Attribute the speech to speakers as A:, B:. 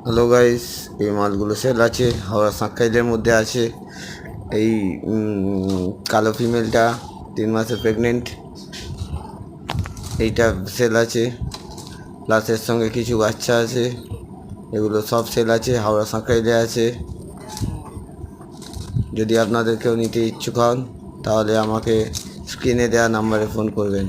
A: Hello guys, এই মালগুলো sell আছে, হাওড়া সাঁকরাইলের মধ্যে আছে। এই কালো ফিমেলটা 3 মাসের প্রেগনেন্ট, এইটা সেল আছে। প্লাস এর সঙ্গে কিছু বাচ্চা আছে, এগুলো সব সেল আছে, হাওড়া সাঁকরাইলে আছে। যদি আপনাদের কেউ নিতে ইচ্ছুক হন তাহলে আমাকে স্ক্রিনে দেওয়া নাম্বারে ফোন করবেন।